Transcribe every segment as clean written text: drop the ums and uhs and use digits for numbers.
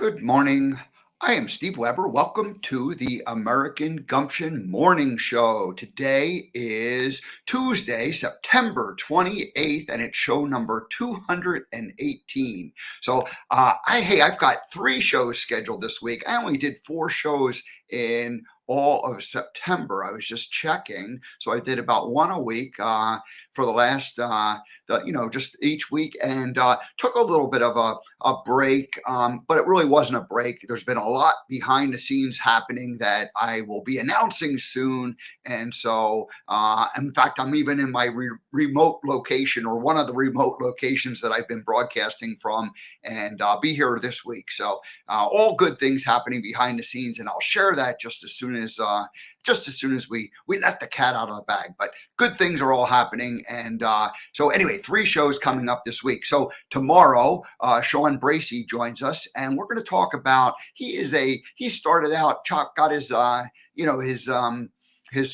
Good morning. I am Steve Weber. Welcome to the American Gumption Morning Show. Today is Tuesday, September 28th, and it's show number 218. I've got 3 shows scheduled this week. I only did 4 shows in all of September. I was just checking. So I did about one a week for the last, just each week, and took a little bit of a break, but it really wasn't a break. There's been a lot behind the scenes happening that I will be announcing soon. And so, in fact, I'm even in my remote location, or one of the remote locations that I've been broadcasting from, and I'll be here this week. So all good things happening behind the scenes, and I'll share that just as soon as we let the cat out of the bag. But good things are all happening. And so anyway, 3 shows coming up this week. So tomorrow, Sean Bracey joins us, and we're going to talk about, he started out, got his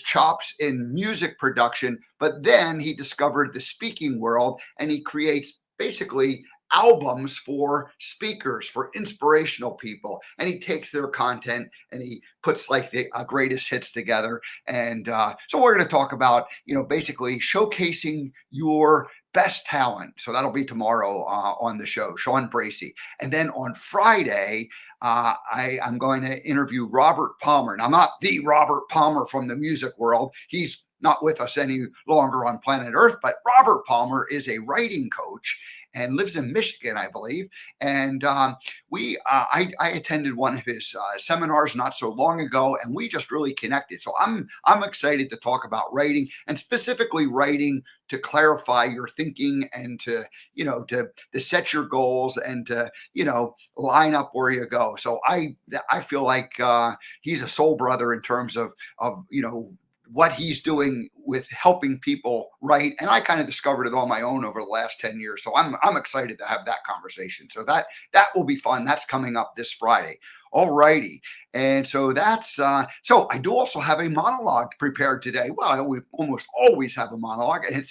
chops in music production, but then he discovered the speaking world, and he creates basically albums for speakers, for inspirational people, and he takes their content and he puts like the greatest hits together. And so we're going to talk about basically showcasing your best talent. So that'll be tomorrow on the show, Sean Bracey. And then on Friday, I'm going to interview Robert Palmer. Now, not the Robert Palmer from the music world. He's not with us any longer on planet Earth, but Robert Palmer is a writing coach and lives in Michigan, I believe. And I attended one of his seminars not so long ago, and we just really connected. So I'm excited to talk about writing, and specifically writing to clarify your thinking, and to set your goals, and to line up where you go. So I feel like he's a soul brother in terms of what he's doing with helping people write. And I kind of discovered it on my own over the last 10 years. So I'm excited to have that conversation. So that will be fun. That's coming up this Friday. All righty. And so so I do also have a monologue prepared today. Well, I almost always have a monologue, and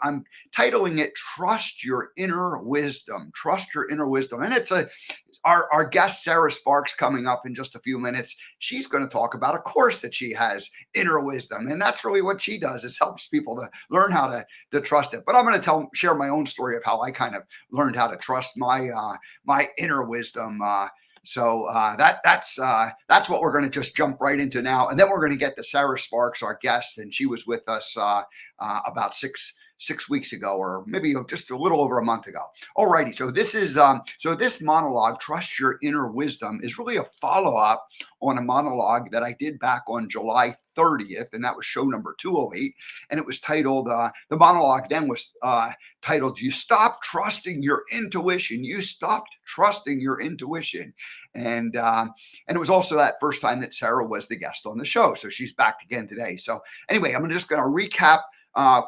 I'm titling it Trust Your Inner Wisdom. Trust Your Inner Wisdom. And it's our guest, Sarah Sparks, coming up in just a few minutes. She's going to talk about a course that she has, Inner Wisdom. And that's really what she does, is helps people to learn how to trust it. But I'm going to share my own story of how I kind of learned how to trust my inner wisdom. So that's what we're going to just jump right into now. And then we're going to get to Sarah Sparks, our guest. And she was with us about six weeks ago, or maybe just a little over a month ago. Alrighty, so this monologue, Trust Your Inner Wisdom, is really a follow-up on a monologue that I did back on July 30th, and that was show number 208, and it was titled, the monologue then was titled, You Stopped Trusting Your Intuition. You stopped trusting your intuition. And it was also that first time that Sarah was the guest on the show, so she's back again today. So anyway, I'm just going to recap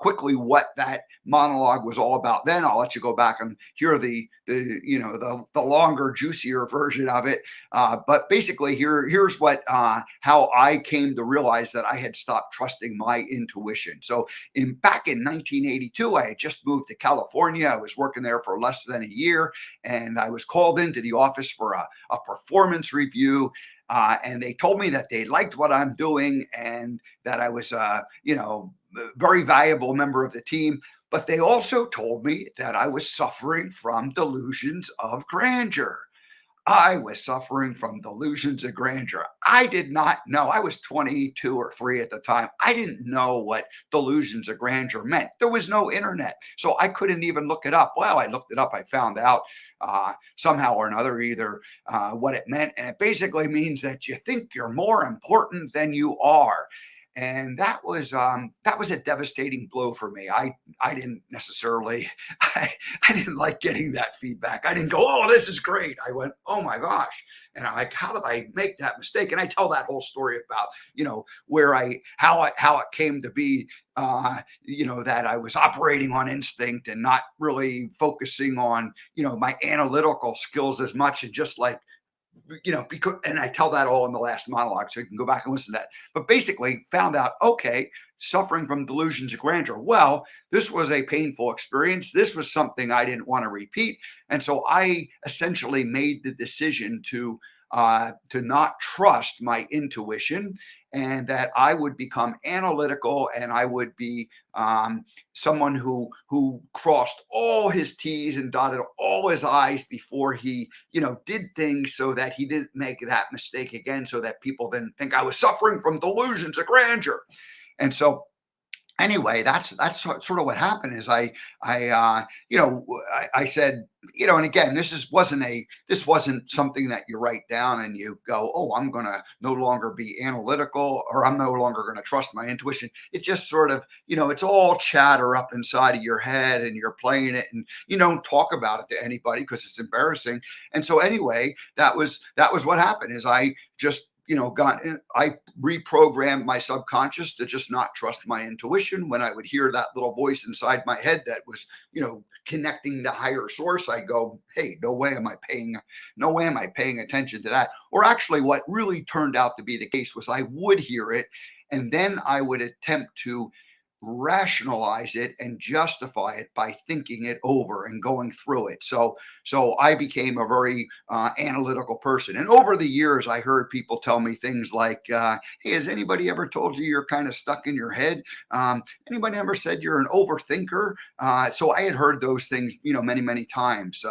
quickly what that monologue was all about. Then I'll let you go back and hear the longer, juicier version of it. But basically, here's what how I came to realize that I had stopped trusting my intuition. So back in 1982, I had just moved to California. I was working there for less than a year, and I was called into the office for a performance review. And they told me that they liked what I'm doing, and that I was a very valuable member of the team. But they also told me that I was suffering from delusions of grandeur. I was suffering from delusions of grandeur. I did not know. I was 22 or 3 at the time. I didn't know what delusions of grandeur meant. There was no internet, so I couldn't even look it up. Well, I looked it up. I found out somehow or another, either what it meant. And it basically means that you think you're more important than you are. And that was a devastating blow for me. I didn't necessarily, I didn't like getting that feedback. I didn't go, oh, this is great. I went, oh my gosh. And I'm like, how did I make that mistake? And I tell that whole story about, how it came to be, that I was operating on instinct and not really focusing on, my analytical skills as much, and just like because, and I tell that all in the last monologue, so you can go back and listen to that. But basically found out, okay, suffering from delusions of grandeur. Well, this was a painful experience. This was something I didn't want to repeat. And so I essentially made the decision to not trust my intuition, and that I would become analytical, and I would be someone who crossed all his T's and dotted all his I's before he, did things, so that he didn't make that mistake again, so that people then think I was suffering from delusions of grandeur. And so anyway, that's sort of what happened. Is I said, and again, this wasn't something that you write down and you go, oh, I'm going to no longer be analytical, or I'm no longer going to trust my intuition. It just sort of, it's all chatter up inside of your head, and you're playing it, and you don't talk about it to anybody because it's embarrassing. And so anyway, that was what happened. Is I just I reprogrammed my subconscious to just not trust my intuition. When I would hear that little voice inside my head that was, connecting to higher source, I go, hey, no way am I paying attention to that. Or actually, what really turned out to be the case was I would hear it, and then I would attempt to rationalize it and justify it by thinking it over and going through it. So I became a very analytical person. And over the years, I heard people tell me things like, hey, has anybody ever told you you're kind of stuck in your head? Anybody ever said you're an overthinker? So I had heard those things, many, many times.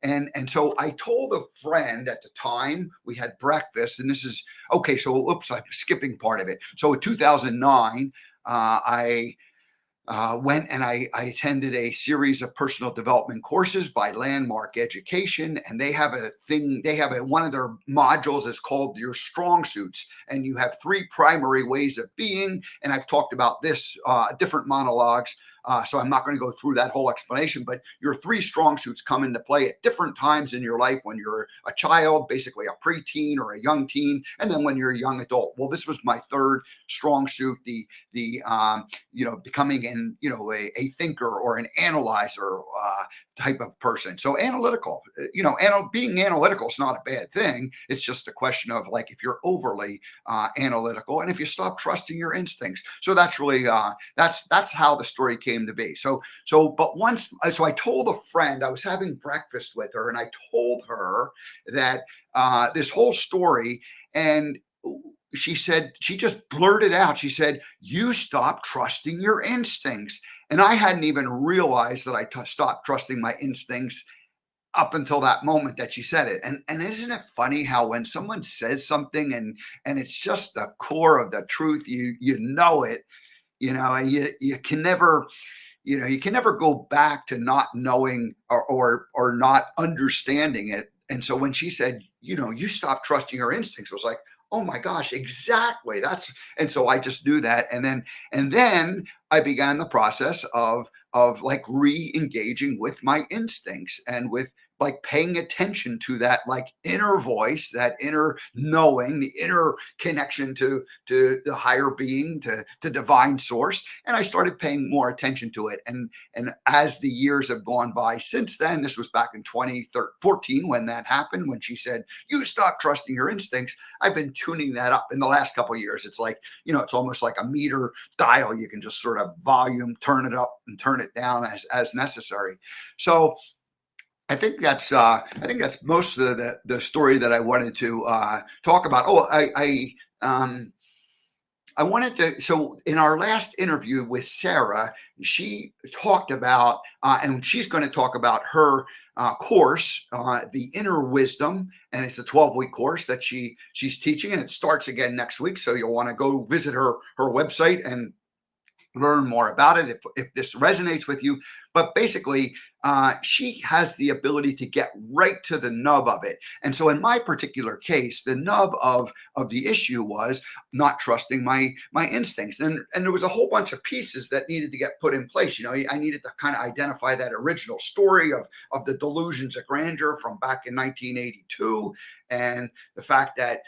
And so I told a friend at the time. We had breakfast, and this is okay. So, oops, I'm skipping part of it. So in 2009, I went and I attended a series of personal development courses by Landmark Education, and they have a thing. They have one of their modules is called your strong suits, and you have 3 primary ways of being. And I've talked about this different monologues. So I'm not going to go through that whole explanation, but your 3 strong suits come into play at different times in your life: when you're a child, basically a preteen or a young teen, and then when you're a young adult. Well, this was my 3rd strong suit, the becoming a thinker or an analyzer type of person. So analytical, being analytical is not a bad thing. It's just a question of, like, if you're overly analytical, and if you stop trusting your instincts. So that's really that's how the story came to be. So I told a friend, I was having breakfast with her, and I told her that this whole story, and she said, she just blurted out, she said, "You stop trusting your instincts." And I hadn't even realized that I stopped trusting my instincts up until that moment that she said it. And isn't it funny how when someone says something and it's just the core of the truth, you know it, and you can never, you can never go back to not knowing or not understanding it. And so when she said, you stop trusting your instincts, I was like, oh my gosh, exactly. And so I just knew that. And then I began the process of like re-engaging with my instincts, and with like paying attention to that like inner voice, that inner knowing, the inner connection to the higher being, to divine source. And I started paying more attention to it. And as the years have gone by since then, this was back in 2014 when that happened, when she said, "You stop trusting your instincts." I've been tuning that up in the last couple of years. It's like, it's almost like a meter dial. You can just sort of volume, turn it up and turn it down as necessary. So I think that's most of the story that I wanted to talk about. Oh, I wanted to. So in our last interview with Sarah, she talked about, and she's going to talk about her course, the Inner Wisdom, and it's a 12-week course that she's teaching, and it starts again next week. So you'll want to go visit her website and learn more about it if this resonates with you. But basically, she has the ability to get right to the nub of it. And so in my particular case, the nub of the issue was not trusting my instincts. And there was a whole bunch of pieces that needed to get put in place. I needed to kind of identify that original story of the delusions of grandeur from back in 1982, and the fact that,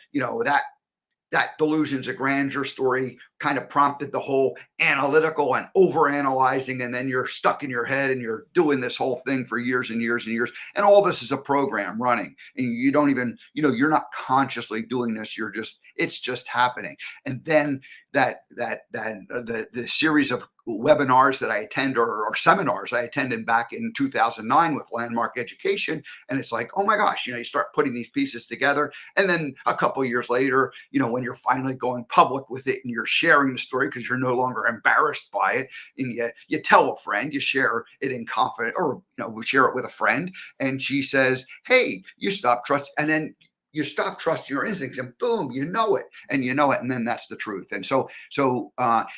that delusions of grandeur story kind of prompted the whole analytical and over analyzing, and then you're stuck in your head and you're doing this whole thing for years and years and years, and all this is a program running, and you don't even, you're not consciously doing this, it's just happening. And then the series of webinars that I attend, or seminars I attended back in 2009 with Landmark Education, and it's like, oh my gosh, you start putting these pieces together, and then a couple of years later, when you're finally going public with it and you're sharing the story because you're no longer embarrassed by it, and you tell a friend, you share it in confidence, or we share it with a friend, and she says, hey, you stop trusting, and then you stop trusting your instincts, and boom, you know it, and then that's the truth. And so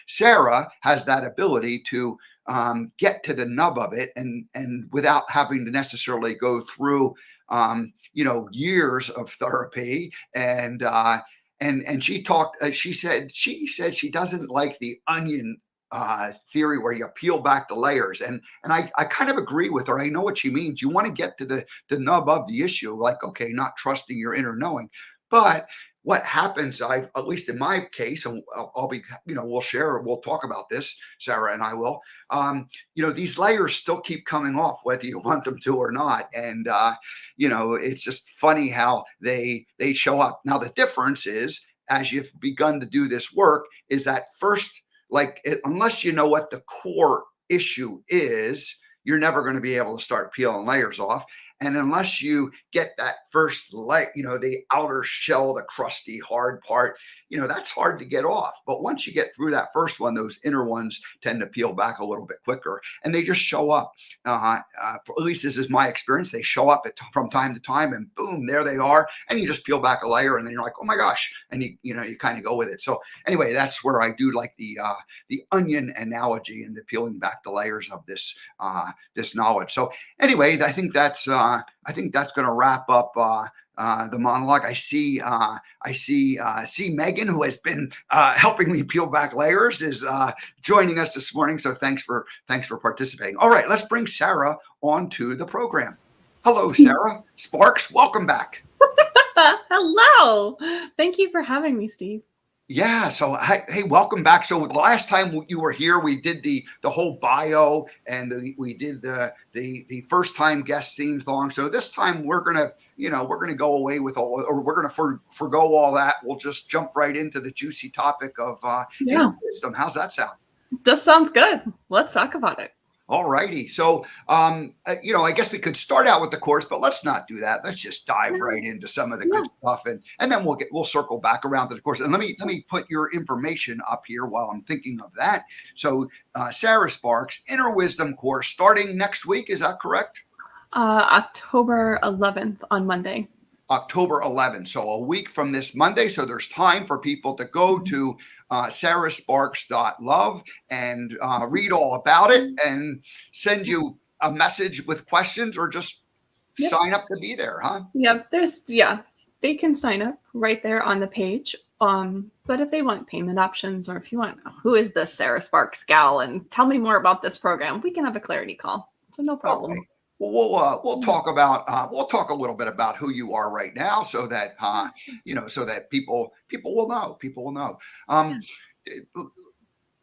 Sarah has that ability to get to the nub of it, and without having to necessarily go through years of therapy. And she talked. She said she doesn't like the onion theory where you peel back the layers, and I kind of agree with her. I know what she means. You want to get to the nub of the issue, like, okay, not trusting your inner knowing. But what happens, at least in my case, and I'll be, we'll talk about this, Sarah and I will, these layers still keep coming off whether you want them to or not. And it's just funny how they show up. Now the difference is, as you've begun to do this work, is that first, unless you know what the core issue is, you're never going to be able to start peeling layers off. And unless you get that first the outer shell, the crusty, hard part, that's hard to get off. But once you get through that first one, those inner ones tend to peel back a little bit quicker, and they just show up. At least this is my experience. They show up from time to time, and boom, there they are. And you just peel back a layer, and then you're like, oh my gosh, and you kind of go with it. So anyway, that's where I do like the onion analogy and the peeling back the layers of this knowledge. So anyway, I think that's going to wrap up the monologue. I see Megan, who has been helping me peel back layers, is joining us this morning. So thanks for participating. All right, let's bring Sarah onto the program. Hello, Sarah Sparks. Welcome back. Hello. Thank you for having me, Steve. Yeah. So, hey, welcome back. So the last time you were here, we did the whole bio, and we did the first time guest theme song. So this time we're gonna go away with all, or we're gonna forgo all that. We'll just jump right into the juicy topic of inner wisdom. How's that sound? That sounds good. Let's talk about it. All righty. So, I guess we could start out with the course, but let's not do that. Let's just dive right into some of the good stuff, and then we'll circle back around to the course. And let me put your information up here while I'm thinking of that. So, Sarah Sparks, Inner Wisdom course starting next week. Is that correct? October 11th on Monday. October 11th. So a week from this Monday. So there's time for people to go to sarahsparks.love and read all about it, and send you a message with questions, or just sign up to be there, huh? Yep. They can sign up right there on the page. But if they want payment options, or if you want, who is this Sarah Sparks gal, and tell me more about this program, we can have a clarity call. So no problem. Okay. Well, we'll talk a little bit about who you are right now, so that so that people will know.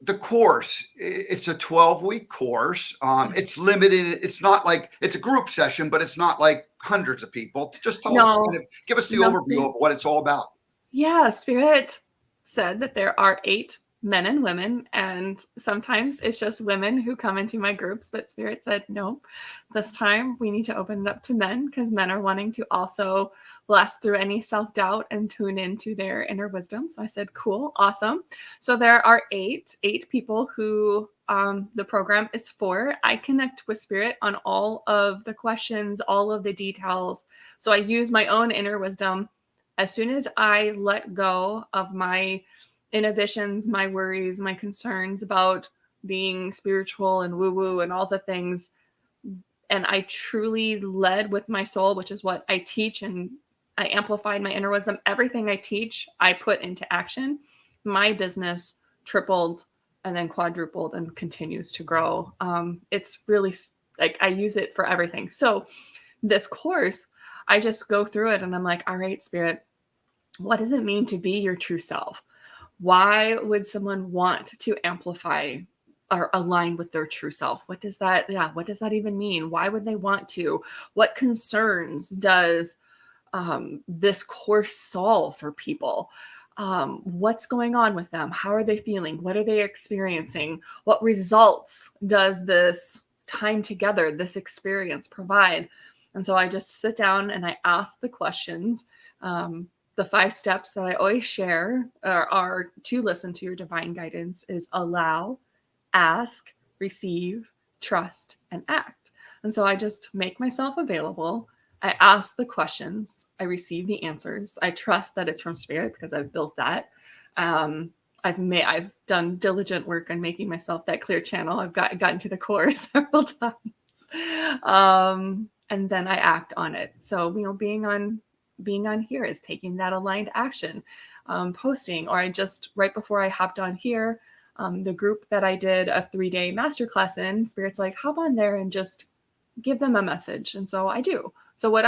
The course, it's a 12-week course. It's limited. It's not like it's a group session, but it's not like hundreds of people. Just tell us, give us the overview of what it's all about. Yeah, Spirit said that there are 8 men and women, and sometimes it's just women who come into my groups, but Spirit said, no, this time we need to open it up to men, because men are wanting to also blast through any self-doubt and tune into their inner wisdom. So I said, cool, awesome. So there are 8 people who the program is for. I connect with Spirit on all of the questions, all of the details. So I use my own inner wisdom. As soon as I let go of my inhibitions, my worries, my concerns about being spiritual and woo-woo and all the things, and I truly led with my soul, which is what I teach, and I amplified my inner wisdom. Everything I teach, I put into action. My business tripled and then quadrupled and continues to grow. It's really like I use it for everything. So this course, I just go through it and I'm like, all right, Spirit, what does it mean to be your true self? Why would someone want to amplify or align with their true self? What does that even mean? Why would they want to? What concerns does this course solve for people? What's going on with them? How are they feeling? What are they experiencing? What results does this time together, this experience provide? And so I just sit down and I ask the questions. The 5 steps that I always share are to listen to your divine guidance is allow, ask, receive, trust, and act. And so I just make myself available. I ask the questions. I receive the answers. I trust that it's from spirit because I've built that. I've done diligent work on making myself that clear channel. I've gotten to the core several times. And then I act on it. So, being on here is taking that aligned action, posting, or I just, right before I hopped on here, the group that I did a 3-day masterclass in, Spirit's like, hop on there and just give them a message. And so I do. So what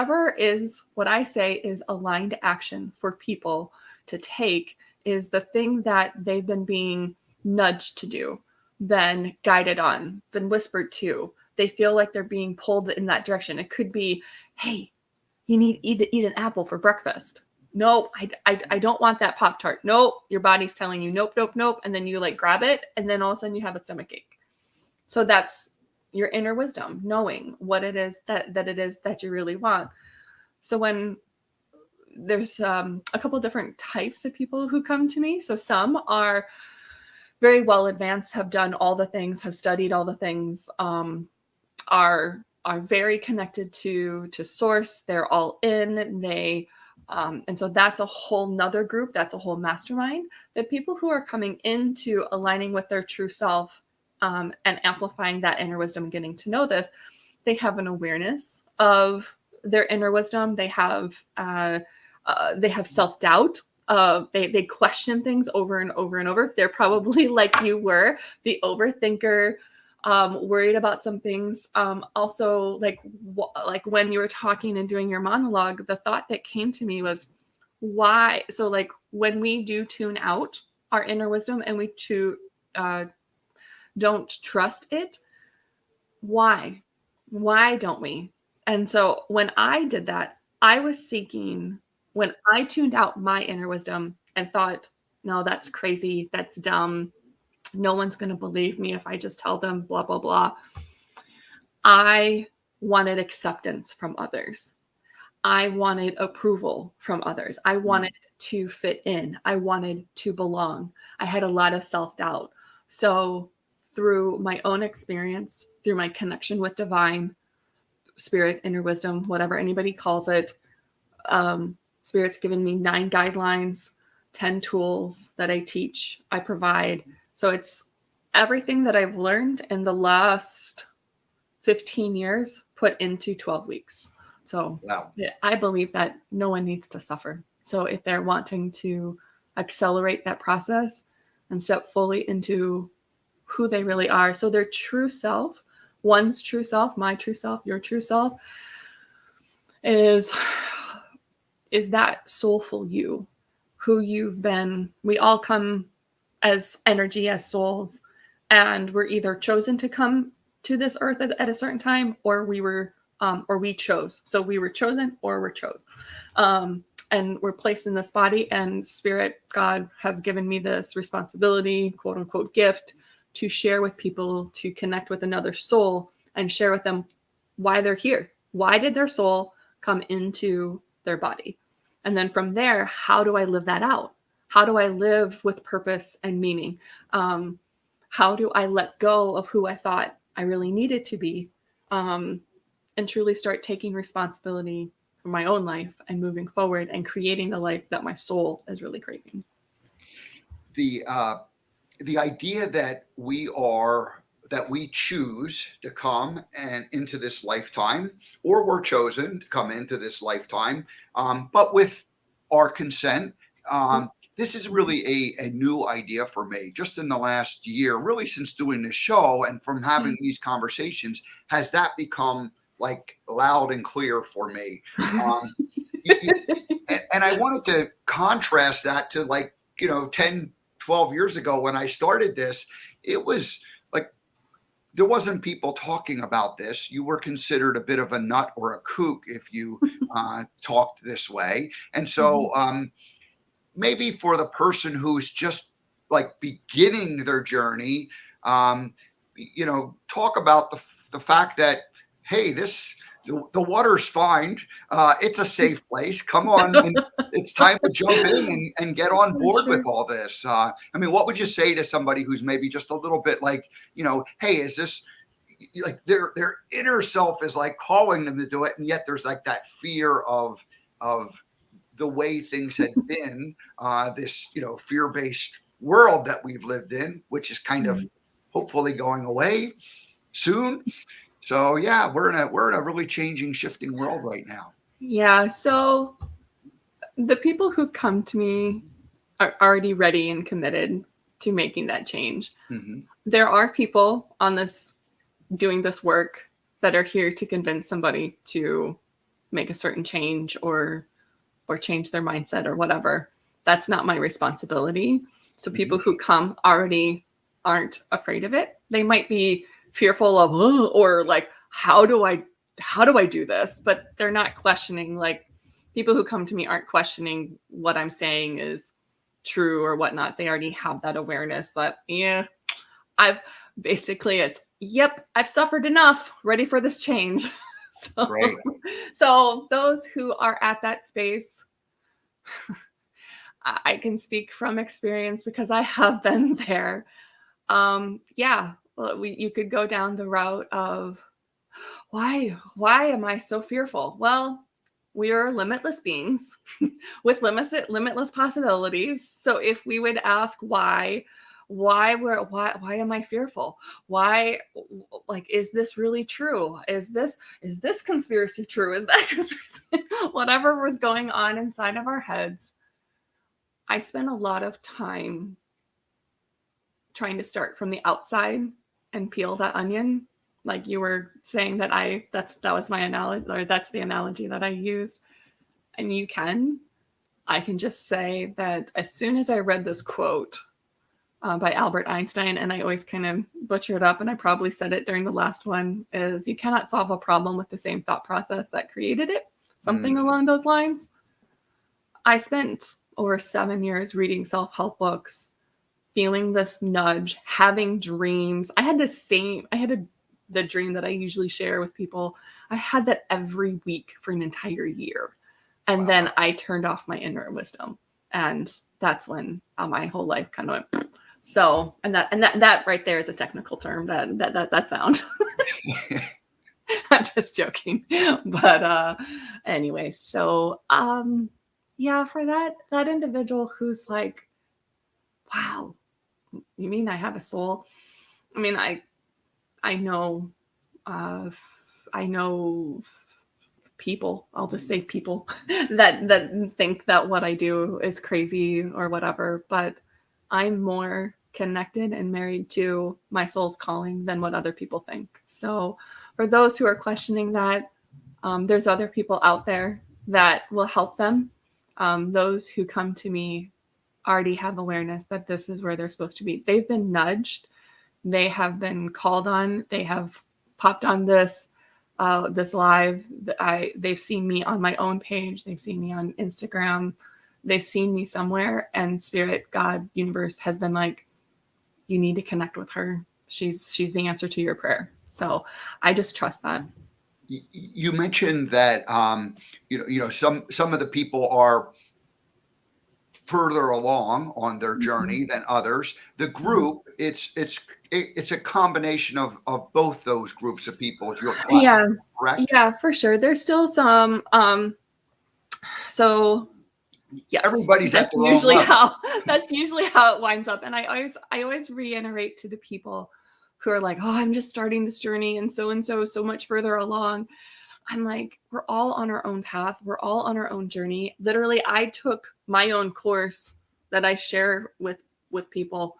I say is aligned action for people to take is the thing that they've been being nudged to do, been guided on, been whispered to. They feel like they're being pulled in that direction. It could be, hey, you need to eat an apple for breakfast. Nope, I don't want that Pop-Tart. Nope, your body's telling you nope, nope, nope. And then you grab it and then all of a sudden you have a stomach ache. So that's your inner wisdom, knowing what it is that you really want. So when there's a couple different types of people who come to me. So some are very well advanced, have done all the things, have studied all the things, are very connected to source. They're all in. And so that's a whole nother group. That's a whole mastermind. The people who are coming into aligning with their true self, and amplifying that inner wisdom and getting to know this, they have an awareness of their inner wisdom. They have self-doubt. They question things over and over and over. They're probably like you were, the overthinker, worried about some things. Also, like when you were talking and doing your monologue, the thought that came to me was, why? So like when we do tune out our inner wisdom and we don't trust it, why don't we? And so when I did that, I was seeking, when I tuned out my inner wisdom and thought, no, that's crazy, that's dumb, no one's going to believe me if I just tell them blah, blah, blah. I wanted acceptance from others. I wanted approval from others. I wanted to fit in. I wanted to belong. I had a lot of self-doubt. So through my own experience, through my connection with divine, spirit, inner wisdom, whatever anybody calls it, Spirit's given me 9 guidelines, 10 tools that I teach, I provide. So it's everything that I've learned in the last 15 years put into 12 weeks. So wow. I believe that no one needs to suffer. So if they're wanting to accelerate that process and step fully into who they really are, so their true self, one's true self, my true self, your true self, is that soulful you, who you've been. We all come as energy, as souls, and we're either chosen to come to this earth at a certain time, or we chose. So we were chosen or we're chose. And we're placed in this body, and Spirit, God has given me this responsibility, quote unquote, gift to share with people, to connect with another soul and share with them why they're here. Why did their soul come into their body? And then from there, how do I live that out? How do I live with purpose and meaning? How do I let go of who I thought I really needed to be, and truly start taking responsibility for my own life and moving forward and creating the life that my soul is really craving? The idea that we choose to come and into this lifetime, or we're chosen to come into this lifetime, but with our consent. This is really a new idea for me. Just in the last year, really since doing this show and from having these conversations, has that become like loud and clear for me. And I wanted to contrast that to 10, 12 years ago when I started this, it was like there wasn't people talking about this. You were considered a bit of a nut or a kook if you talked this way. And so maybe for the person who's just like beginning their journey, talk about the fact that, hey, the water's fine. It's a safe place. Come on. And it's time to jump in and get on board with all this. I mean, what would you say to somebody who's maybe just a little bit like, hey, is this like their inner self is like calling them to do it. And yet there's like that fear of the way things had been, this, fear-based world that we've lived in, which is kind of hopefully going away soon. So yeah, we're in a really changing, shifting world right now. Yeah. So the people who come to me are already ready and committed to making that change. Mm-hmm. There are people on this doing this work that are here to convince somebody to make a certain change or change their mindset or whatever. That's not my responsibility. So people who come already aren't afraid of it. They might be fearful of, or like, how do I do this? But they're not questioning, like people who come to me aren't questioning what I'm saying is true or whatnot. They already have that awareness that, I've suffered enough, ready for this change. So those who are at that space, I can speak from experience because I have been there. You could go down the route of why am I so fearful? Well, we are limitless beings with limitless possibilities. So if we would ask why am I fearful? Why, like, is this really true? Is this conspiracy true? Is that conspiracy? Whatever was going on inside of our heads. I spent a lot of time trying to start from the outside and peel that onion. Like you were saying that that was my analogy, or that's the analogy that I used. And I can just say that as soon as I read this quote by Albert Einstein, and I always kind of butcher it up, and I probably said it during the last one, is you cannot solve a problem with the same thought process that created it. Something along those lines. I spent over 7 years reading self-help books, feeling this nudge, having dreams. I had the dream that I usually share with people. I had that every week for an entire year. And then I turned off my inner wisdom. And that's when my whole life kind of went. So, and that right there is a technical term, that sound. I'm just joking. But anyway, so for that individual who's like, wow, you mean I have a soul? I mean, I know people, I'll just say people that think that what I do is crazy or whatever, but I'm more connected and married to my soul's calling than what other people think. So for those who are questioning that, there's other people out there that will help them. Those who come to me already have awareness that this is where they're supposed to be. They've been nudged. They have been called on. They have popped on this live. They've seen me on my own page. They've seen me on Instagram. They've seen me somewhere, and Spirit, God, universe has been like, you need to connect with her. She's the answer to your prayer. So I just trust that. You mentioned that some of the people are further along on their journey than others. The group, it's a combination of both those groups of people. Is your class, correct? Yeah, for sure. There's still some. So yes, everybody's that's usually how it winds up. And I always reiterate to the people who are like, oh, I'm just starting this journey, and so much further along. I'm like, we're all on our own path. We're all on our own journey. Literally, I took my own course that I share with people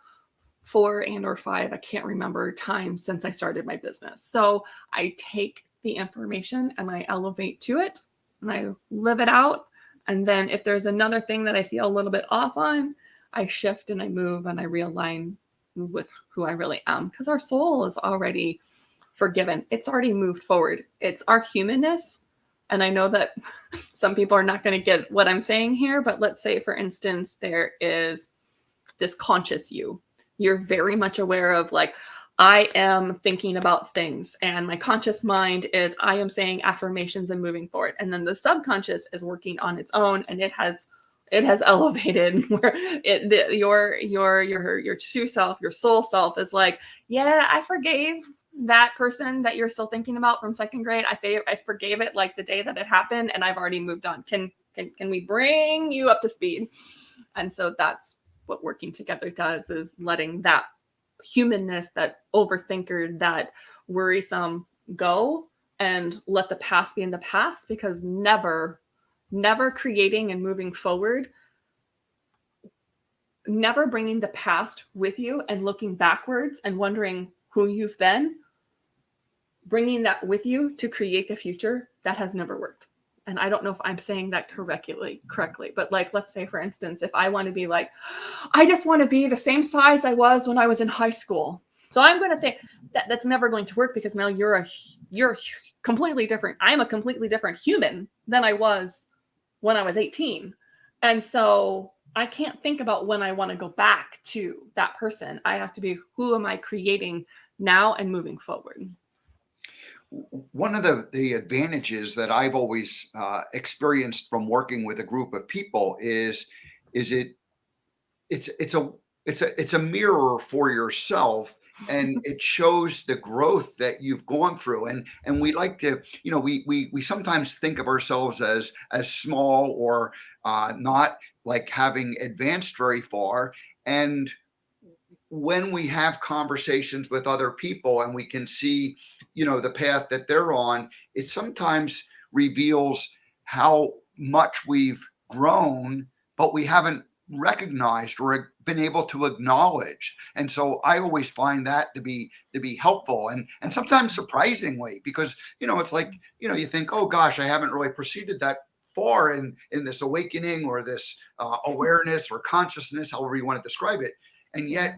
4 and or 5, I can't remember, times since I started my business. So I take the information and I elevate to it and I live it out. And then if there's another thing that I feel a little bit off on, I shift and I move and I realign with who I really am, because our soul is already forgiven. It's already moved forward. It's our humanness. And I know that some people are not going to get what I'm saying here, but let's say, for instance, there is this conscious you. You're very much aware of, like, I am thinking about things, and my conscious mind is, I am saying affirmations and moving forward. And then the subconscious is working on its own, and it has elevated where your true self, your soul self, is like, yeah, I forgave that person that you're still thinking about from second grade. I forgave it like the day that it happened, and I've already moved on. Can we bring you up to speed? And so that's what working together does, is letting that humanness, that overthinker, that worrisome go, and let the past be in the past, because never creating and moving forward, never bringing the past with you and looking backwards and wondering who you've been, bringing that with you to create the future, that has never worked. And I don't know if I'm saying that correctly, but like, let's say, for instance, if I want to be like, I just want to be the same size I was when I was in high school. So I'm going to think that's never going to work, because now you're completely different. I'm a completely different human than I was when I was 18. And so I can't think about when I want to go back to that person. I have to be, who am I creating now and moving forward? One of the advantages that I've always experienced from working with a group of people is it's a mirror for yourself, and it shows the growth that you've gone through. And we like to, we sometimes think of ourselves as small, or not like having advanced very far. And when we have conversations with other people and we can see, the path that they're on, it sometimes reveals how much we've grown, but we haven't recognized or been able to acknowledge. And so I always find that to be helpful, and sometimes surprisingly, because it's like, you think, oh gosh, I haven't really proceeded that far in this awakening, or this awareness or consciousness, however you want to describe it. And yet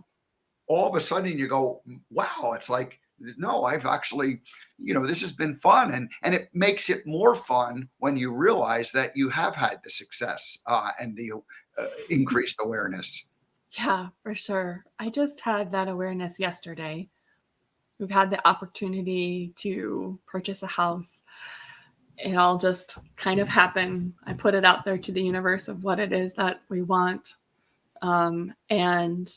all of a sudden you go, wow, it's like, no, I've actually, this has been fun. And it makes it more fun when you realize that you have had the success and the increased awareness. Yeah, for sure. I just had that awareness yesterday. We've had the opportunity to purchase a house. It all just kind of happened. I put it out there to the universe of what it is that we want. And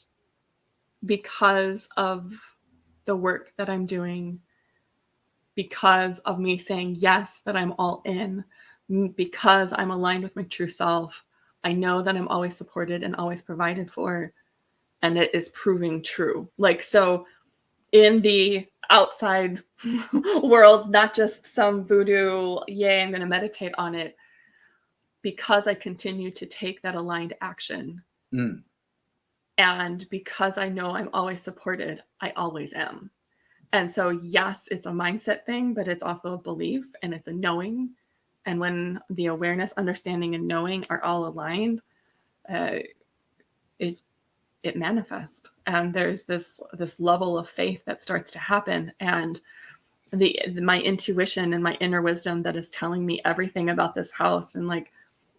because of the work that I'm doing, because of me saying yes, that I'm all in, because I'm aligned with my true self, I know that I'm always supported and always provided for, and it is proving true. Like, so in the outside world, not just some voodoo, yay, I'm going to meditate on it, because I continue to take that aligned action. Mm. And because I know I'm always supported, I always am. And so, yes, it's a mindset thing, but it's also a belief, and it's a knowing. And when the awareness, understanding, and knowing are all aligned, it manifests. And there's this level of faith that starts to happen. And my intuition and my inner wisdom that is telling me everything about this house, and like,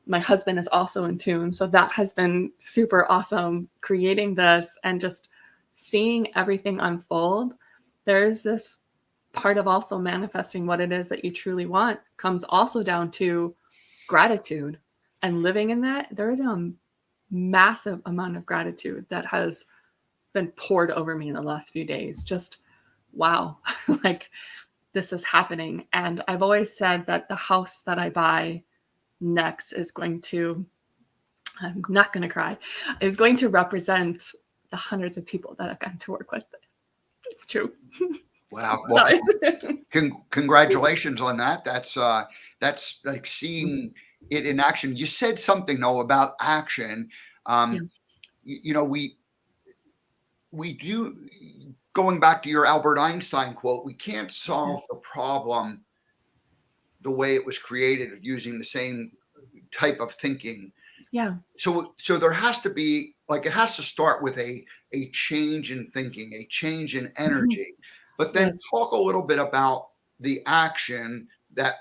my husband is also in tune. So that has been super awesome, creating this and just seeing everything unfold. There's this part of also manifesting what it is that you truly want, comes also down to gratitude and living in that. There is a massive amount of gratitude that has been poured over me in the last few days. Just, wow, like, this is happening. And I've always said that the house that I buy next is going to, I'm not going to cry, is going to represent the hundreds of people that I've gotten to work with. It's true. Wow. Well, congratulations on that. That's like seeing it in action. You said something though about action. Yeah. We do, going back to your Albert Einstein quote, we can't solve the problem the way it was created using the same type of thinking. Yeah. So there has to be, like, it has to start with a change in thinking, a change in Mhm. energy. But then Yes. talk a little bit about the action that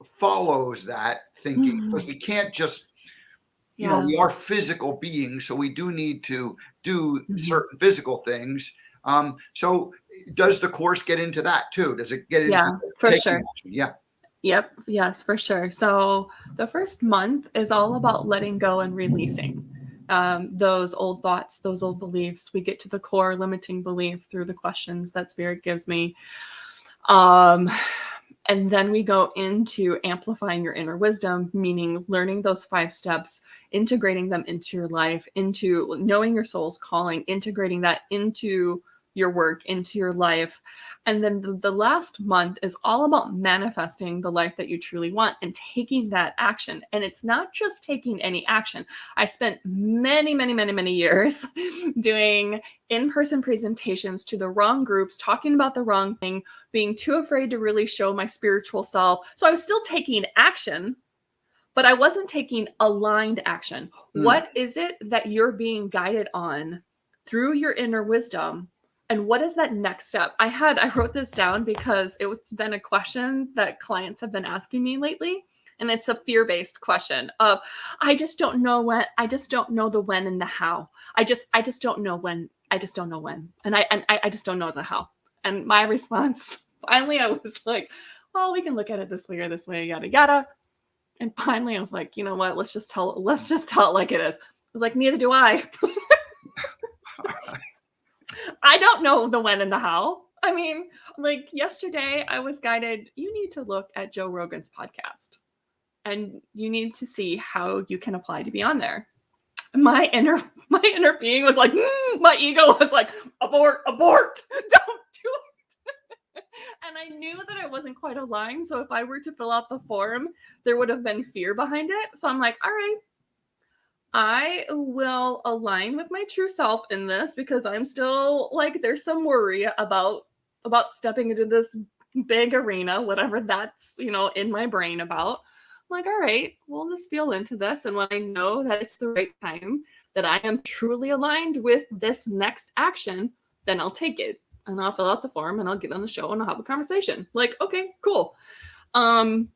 follows that thinking, because Mhm. we can't just, Yeah. we are physical beings, so we do need to do Mhm. certain physical things. So does the course get into that too? Does it get into Yeah, for taking sure. action? Yeah. Yep. Yes, for sure. So the first month is all about letting go and releasing those old thoughts, those old beliefs. We get to the core limiting belief through the questions that Spirit gives me. Um, and then we go into amplifying your inner wisdom, meaning learning those 5 steps, integrating them into your life, into knowing your soul's calling, integrating that into your work, into your life. And then the last month is all about manifesting the life that you truly want and taking that action. And it's not just taking any action. I spent many, many, many, many years doing in-person presentations to the wrong groups, talking about the wrong thing, being too afraid to really show my spiritual self. So I was still taking action, but I wasn't taking aligned action. Mm. What is it that you're being guided on through your inner wisdom? And what is that next step? I wrote this down because it's been a question that clients have been asking me lately. And it's a fear-based question of, I just don't know when, I just don't know the when and the how. I just don't know when. I just don't know when. And I just don't know the how. And my response, finally, I was like, well, we can look at it this way or this way, yada yada. And finally, I was like, you know what? Let's just tell it like it is. I was like, neither do I. I don't know the when and the how. I mean, like yesterday, I was guided, you need to look at Joe Rogan's podcast and you need to see how you can apply to be on there. My inner my inner being was like, my ego was like, abort, don't do it. And I knew that I wasn't quite aligned. So if I were to fill out the form, there would have been fear behind it. So I'm like, all right, I will align with my true self in this because I'm still like, there's some worry about stepping into this big arena, whatever that's, in my brain about. I'm like, all right, we'll just feel into this. And when I know that it's the right time, that I am truly aligned with this next action, then I'll take it and I'll fill out the form and I'll get on the show and I'll have a conversation. Like, okay, cool. Um,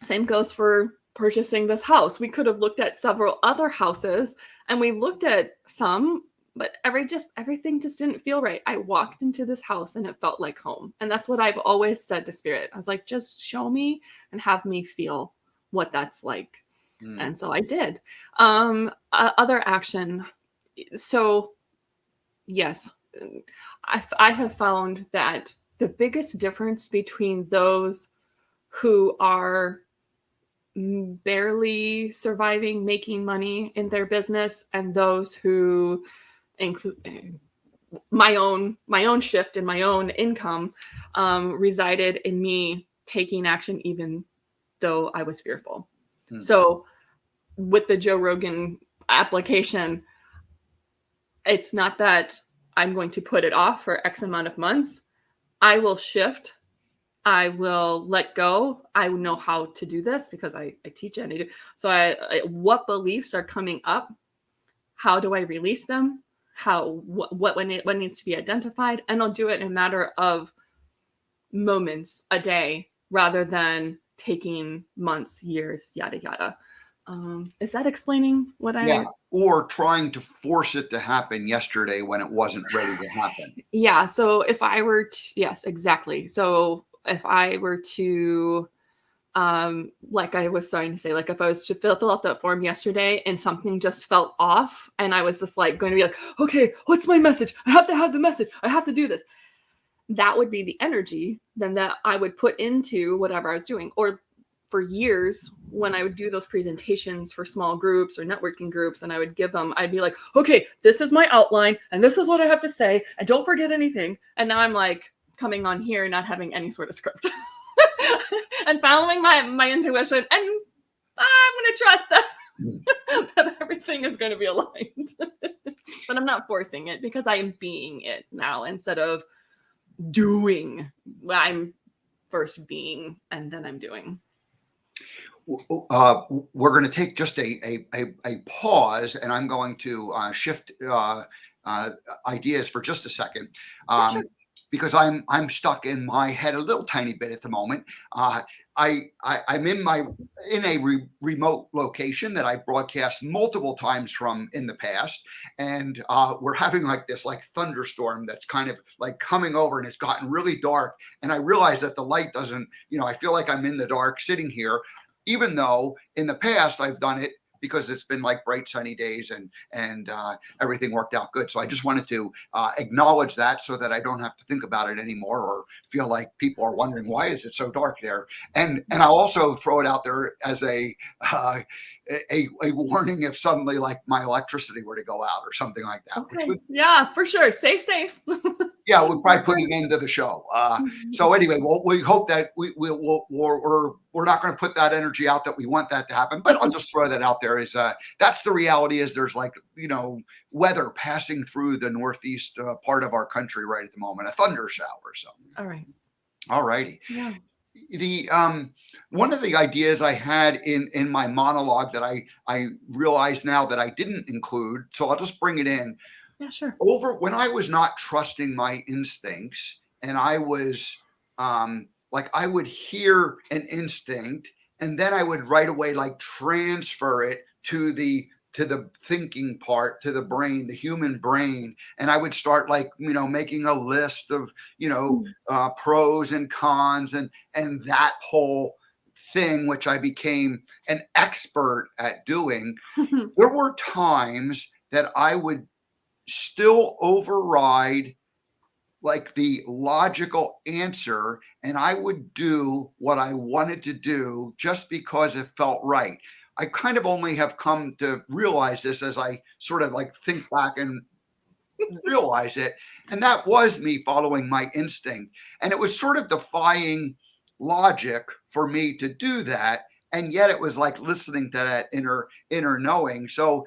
Same goes for purchasing this house. We could have looked at several other houses and we looked at some, but everything just didn't feel right. I walked into this house and it felt like home. And that's what I've always said to Spirit. I was like, just show me and have me feel what that's like. Mm. And so I did. Other action. So yes, I have found that the biggest difference between those who are barely surviving, making money in their business, and those who include my own shift in my own income resided in me taking action even though I was fearful. Mm. So with the Joe Rogan application, it's not that I'm going to put it off for X amount of months. I will shift. I will let go. I know how to do this because I teach it. And I do. So what beliefs are coming up? How do I release them? What needs to be identified? And I'll do it in a matter of moments, a day, rather than taking months, years, yada yada. Is that explaining what Yeah. I? Or trying to force it to happen yesterday when it wasn't ready to happen. Yeah. So if I were to, yes, exactly. So if I were to, like I was starting to say, like if I was to fill out that form yesterday and something just felt off and I was just like going to be like, okay, what's my message? I have to have the message. I have to do this. That would be the energy then that I would put into whatever I was doing. Or for years, when I would do those presentations for small groups or networking groups, and I would give them, I'd be like, okay, this is my outline, and this is what I have to say, and don't forget anything. And now I'm like coming on here, not having any sort of script, and following my intuition, and I'm going to trust that that everything is going to be aligned. But I'm not forcing it because I am being it now instead of doing. I'm first being and then I'm doing. we're going to take just a pause, and I'm going to shift uh, ideas for just a second, Yeah, sure. um, because I'm stuck in my head a little tiny bit at the moment. Uh, I'm in a remote location that I broadcast multiple times from in the past, and we're having like this like thunderstorm that's kind of like coming over, and it's gotten really dark. And I realize that the light doesn't, I feel like I'm in the dark sitting here, even though in the past I've done it because it's been like bright sunny days, and everything worked out good. So I just wanted to acknowledge that so that I don't have to think about it anymore or feel like people are wondering why is it so dark there. And I'll also throw it out there as uh, a warning if suddenly like my electricity were to go out or something like that, which Okay. would, Yeah, for sure. Stay safe. yeah, we'll probably put an end to the show. So anyway, we hope that we're not going to put that energy out that we want that to happen. But I'll just throw that out there. Is that's the reality? Is there's like weather passing through the northeast part of our country right at the moment, a thunder shower. So All right. all righty. Yeah. The one of the ideas I had in my monologue that I realize now that I didn't include, so I'll just bring it in Yeah, sure. over when I was not trusting my instincts, and I was like I would hear an instinct and then I would right away like transfer it to the thinking part, to the brain, the human brain, and I would start like making a list of pros and cons, and that whole thing, which I became an expert at doing. There were times that I would still override like the logical answer, and I would do what I wanted to do just because it felt right. I kind of only have come to realize this as I sort of like think back and realize it, and that was me following my instinct, and it was sort of defying logic for me to do that, and yet it was like listening to that inner knowing. So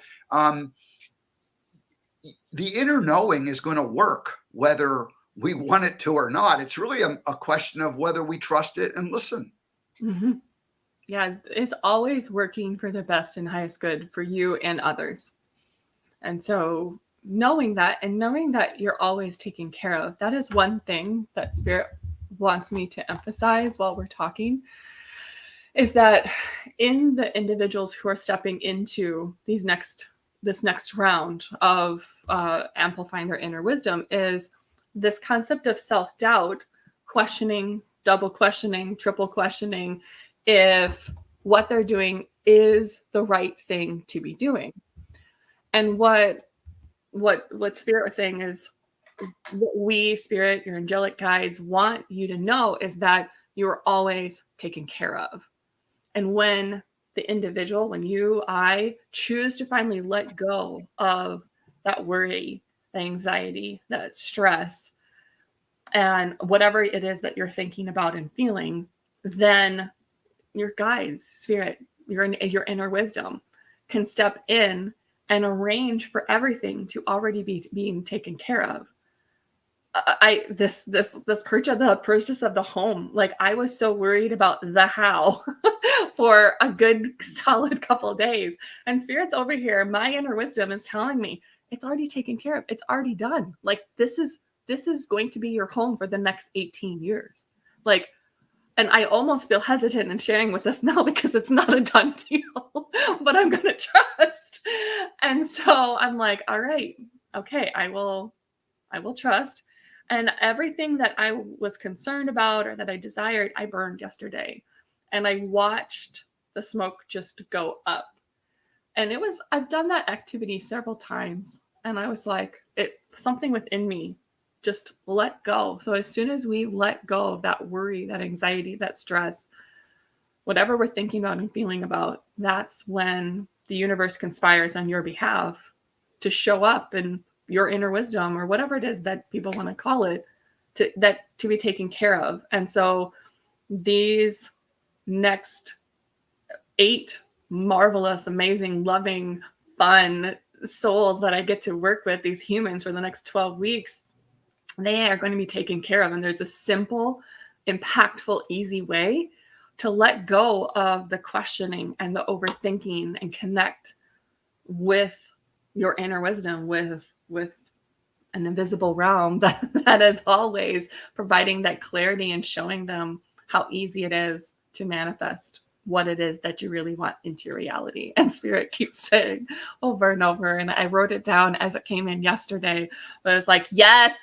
the inner knowing is going to work whether we want it to or not. It's really a question of whether we trust it and listen. Hmm. Yeah, it's always working for the best and highest good for you and others. And so knowing that and knowing that you're always taken care of, that is one thing that Spirit wants me to emphasize while we're talking, is that in the individuals who are stepping into this next round of amplifying their inner wisdom is this concept of self-doubt, questioning, double questioning, triple questioning if what they're doing is the right thing to be doing. And what Spirit was saying is what we, Spirit, your angelic guides, want you to know is that you are always taken care of. And when the individual, when I choose to finally let go of that worry, that anxiety, that stress, and whatever it is that you're thinking about and feeling, then your guides, Spirit, your inner wisdom can step in and arrange for everything to already be being taken care of. This purchase of the home, like I was so worried about the how for a good solid couple of days, and Spirit's over here, my inner wisdom is telling me it's already taken care of, it's already done. Like this is going to be your home for the next 18 years. Like, and I almost feel hesitant in sharing with this now because it's not a done deal, but I'm going to trust. And so I'm like, all right, okay, I will trust. And everything that I was concerned about or that I desired, I burned yesterday. And I watched the smoke just go up. And I've done that activity several times. And I was like, something within me just let go. So as soon as we let go of that worry, that anxiety, that stress, whatever we're thinking about and feeling about, that's when the universe conspires on your behalf to show up and your inner wisdom or whatever it is that people want to call it to be taken care of. And so these next 8 marvelous, amazing, loving, fun souls that I get to work with, these humans for the next 12 weeks, they are going to be taken care of. And there's a simple, impactful, easy way to let go of the questioning and the overthinking and connect with your inner wisdom, with an invisible realm that is always providing that clarity and showing them how easy it is to manifest what it is that you really want into your reality. And Spirit keeps saying over and over, and I wrote it down as it came in yesterday, but it's like, yes,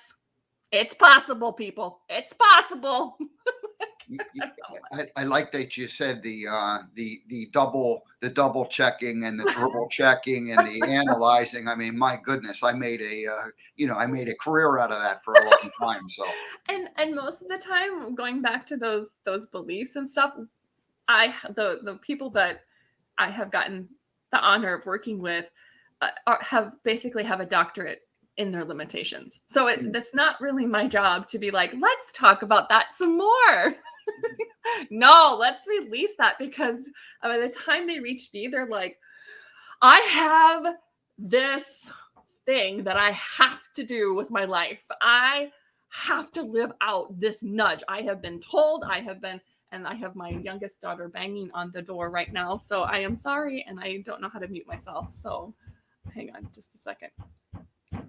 it's possible, people. It's possible. I like that you said the double checking and the triple checking and the analyzing. I mean, my goodness, I made a career out of that for a long time. So and most of the time, going back to those beliefs and stuff, the people that I have gotten the honor of working with have a doctorate in their limitations. So that's not really my job to be like, let's talk about that some more. No, let's release that, because by the time they reach me, they're like, I have this thing that I have to do with my life. I have to live out this nudge. I have been told, and I have my youngest daughter banging on the door right now. So I am sorry, and I don't know how to mute myself. So hang on just a second.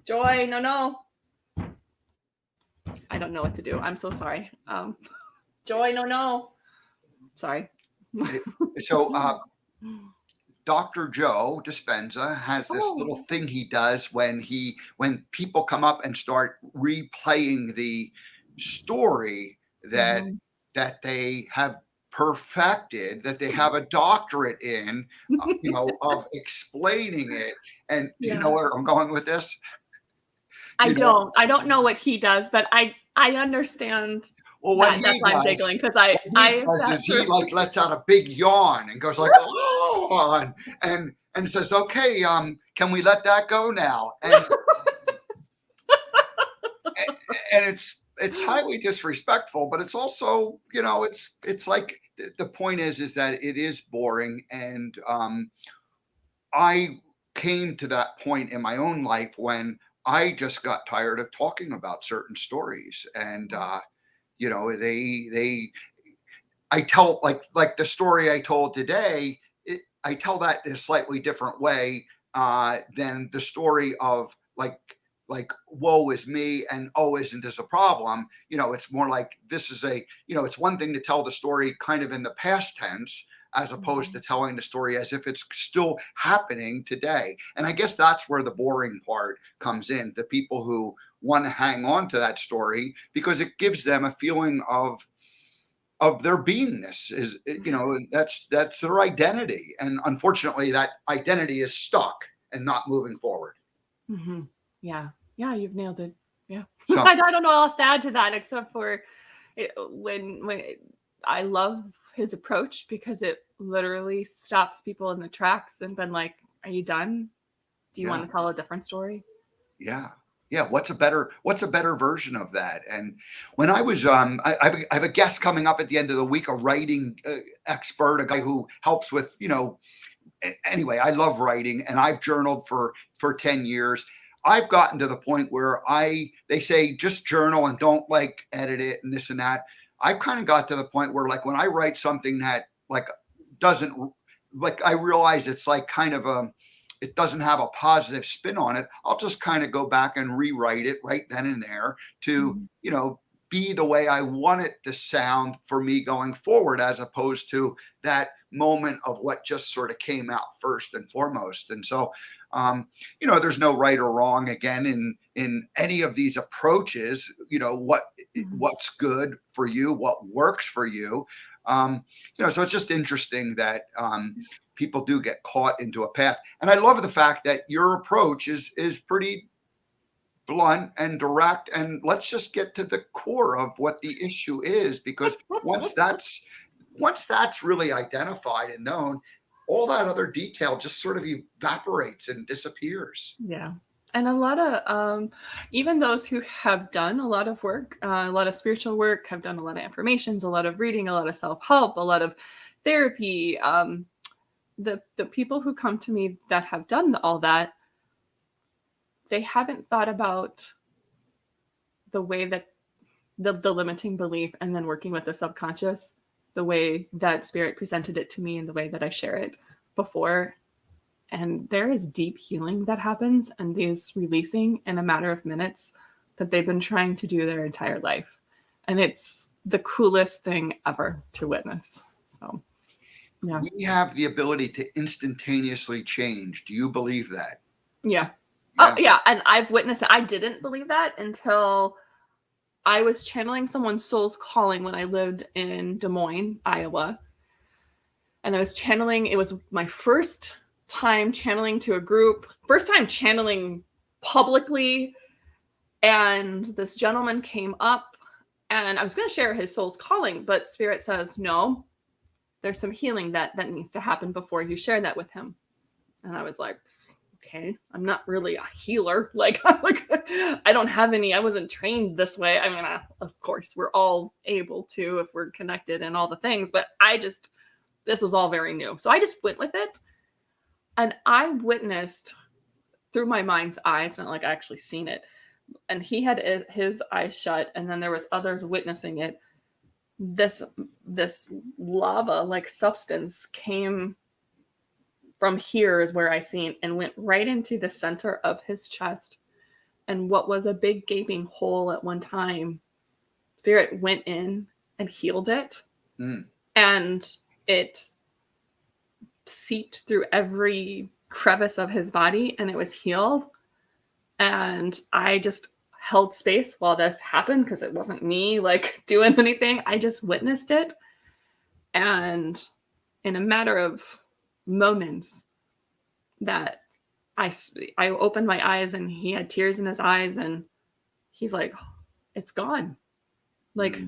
Joy, no. I don't know what to do. I'm so sorry. Joy, no. Sorry. So Dr. Joe Dispenza has this little thing he does when people come up and start replaying the story that they have perfected, that they have a doctorate in, of explaining it. And do you know where I'm going with this? I don't know what he does, but I understand. Well, what he does, giggling because he like lets out a big yawn and goes like, oh, and says, okay, can we let that go now? And and it's highly disrespectful, but it's also, it's like the point is that it is boring. And I came to that point in my own life when I just got tired of talking about certain stories. And I tell like the story I told today, I tell that in a slightly different way than the story of like woe is me and oh, isn't this a problem? It's more like this is it's one thing to tell the story kind of in the past tense, as opposed to telling the story as if it's still happening today. And I guess that's where the boring part comes in. The people who want to hang on to that story because it gives them a feeling of their beingness, is that's their identity. And unfortunately that identity is stuck and not moving forward. Mm-hmm. Yeah, you've nailed it. Yeah. So, I don't know what else to add to that except for when I love his approach, because it literally stops people in the tracks and been like, are you done? Do you want to tell a different story? Yeah. What's a better version of that? And when I was I have a guest coming up at the end of the week, a writing expert, a guy who helps with anyway, I love writing, and I've journaled for 10 years. I've gotten to the point where they say just journal and don't like edit it and this and that. I've kind of got to the point where like when I write something that like doesn't, like I realize it's like kind of it doesn't have a positive spin on it, I'll just kind of go back and rewrite it right then and there to, be the way I want it to sound for me going forward, as opposed to that moment of what just sort of came out first and foremost. And so, there's no right or wrong again in any of these approaches, what's good for you, what works for you. So it's just interesting that, people do get caught into a path. And I love the fact that your approach is pretty blunt and direct, and let's just get to the core of what the issue is, because once that's really identified and known, all that other detail just sort of evaporates and disappears. Yeah. And a lot of even those who have done a lot of work, a lot of spiritual work, have done a lot of affirmations, a lot of reading, a lot of self-help, a lot of therapy, the people who come to me that have done all that, they haven't thought about the way that the limiting belief and then working with the subconscious the way that Spirit presented it to me and the way that I share it before. And there is deep healing that happens and these releasing in a matter of minutes that they've been trying to do their entire life. And it's the coolest thing ever to witness. So, yeah. We have the ability to instantaneously change. Do you believe that? Yeah. Yeah. Oh, yeah. And I've witnessed it. I didn't believe that until I was channeling someone's soul's calling when I lived in Des Moines, Iowa. And I was channeling, it was my first time channeling to a group, first time channeling publicly. And this gentleman came up and I was going to share his soul's calling, but Spirit says, no, there's some healing that needs to happen before you share that with him. And I was like, okay, I'm not really a healer. Like, I don't have any, I wasn't trained this way. I mean, of course, we're all able to if we're connected and all the things, but this was all very new. So I just went with it. And I witnessed through my mind's eye, it's not like I actually seen it. And he had his eyes shut, and then there was others witnessing it. This lava like substance came from here is where I seen and went right into the center of his chest. And what was a big gaping hole at one time, Spirit went in and healed it. And it seeped through every crevice of his body and it was healed. And I just held space while this happened because it wasn't me like doing anything. I just witnessed it. And in a matter of moments that I opened my eyes and he had tears in his eyes and he's like, it's gone. Like,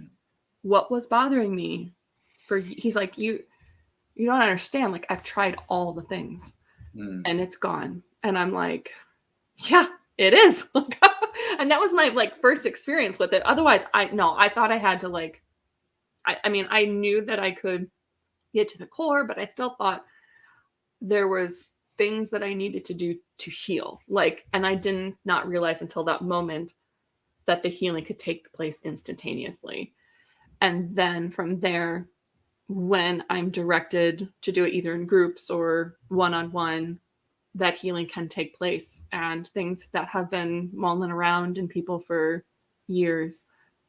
what was bothering me? He's like, you don't understand. Like, I've tried all the things and it's gone. And I'm like, yeah, it is. And that was my like first experience with it. Otherwise, I thought I had to like, I mean, I knew that I could get to the core, but I still thought there was things that I needed to do to heal. Like, and I did not realize until that moment that the healing could take place instantaneously. And then from there, when I'm directed to do it either in groups or one-on-one, that healing can take place. And things that have been mulling around in people for years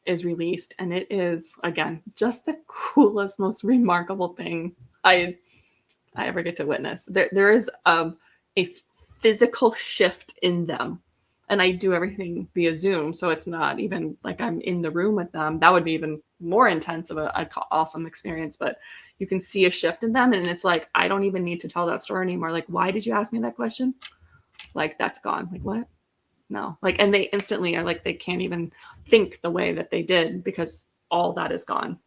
is released. And it is, again, just the coolest, most remarkable thing I ever get to witness. There is a physical shift in them. And I do everything via Zoom, so it's not even like I'm in the room with them. That would be even more intense of an awesome experience. But you can see a shift in them, and it's like, I don't even need to tell that story anymore. Like, why did you ask me that question? Like, that's gone. Like, what? No. Like, and they instantly are like, they can't even think the way that they did because all that is gone.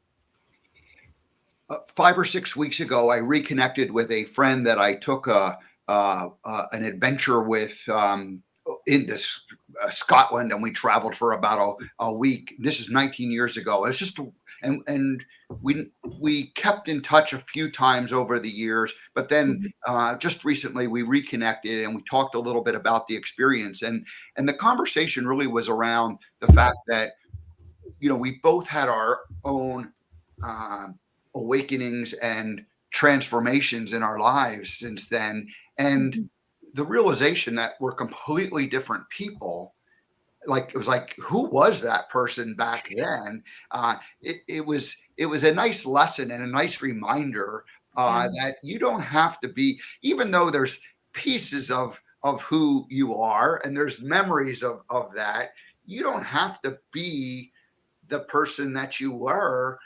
5 or 6 weeks ago, I reconnected with a friend that I took an adventure with in this Scotland, and we traveled for about a week. This is 19 years ago. It's just, and we kept in touch a few times over the years, but then just recently we reconnected and we talked a little bit about the experience, and the conversation really was around the fact that, you know, we both had our own awakenings and transformations in our lives since then, and the realization that we're completely different people. Like, it was like, who was that person back then? It was a nice lesson and a nice reminder that you don't have to be, even though there's pieces of who you are and there's memories of that, you don't have to be the person that you were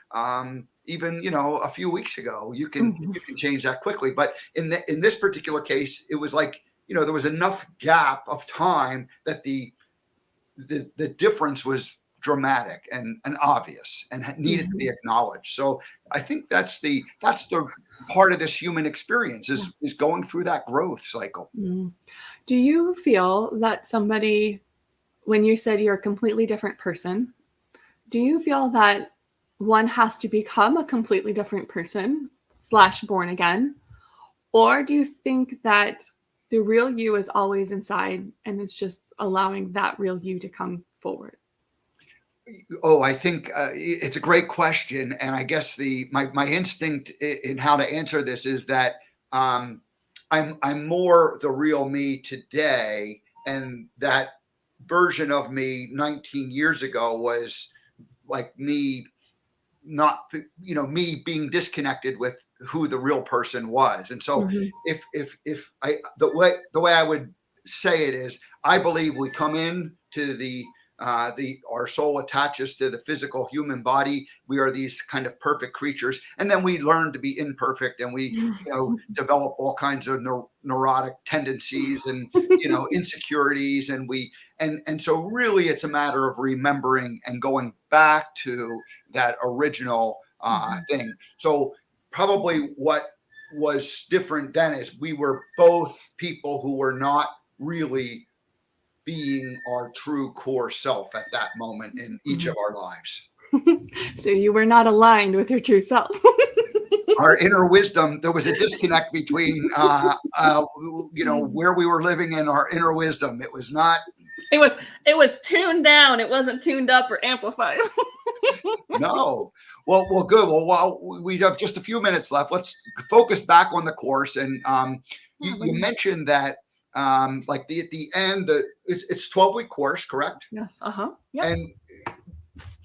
even, you know, a few weeks ago. You can change that quickly. But in this particular case, it was like, you know, there was enough gap of time that the difference was dramatic and obvious and needed to be acknowledged. So I think that's the part of this human experience is going through that growth cycle. Do you feel that somebody, when you said you're a completely different person, do you feel that one has to become a completely different person / born again? Or do you think that the real you is always inside and it's just allowing that real you to come forward? Oh, I think it's a great question, and I guess my instinct in how to answer this is that um, I'm more the real me today, and that version of me 19 years ago was like me not me being disconnected with who the real person was. And so Mhm. if I the way I would say it is, I believe we come in to the our soul attaches to the physical human body. We are these kind of perfect creatures, and then we learn to be imperfect, and we develop all kinds of neurotic tendencies and insecurities, and so really it's a matter of remembering and going back to that original Mhm. thing. So probably what was different then is we were both people who were not really being our true core self at that moment in each of Mhm. our lives. So you were not aligned with your true self. Our inner wisdom, there was a disconnect between where we were living and our inner wisdom. It was not. It was it was tuned down. It wasn't tuned up or amplified. No. Well, good. Well, while we have just a few minutes left, let's focus back on the course. And Yeah, you mentioned that, like at the end, it's 12-week course, correct? yes. Uh-huh. Yep. And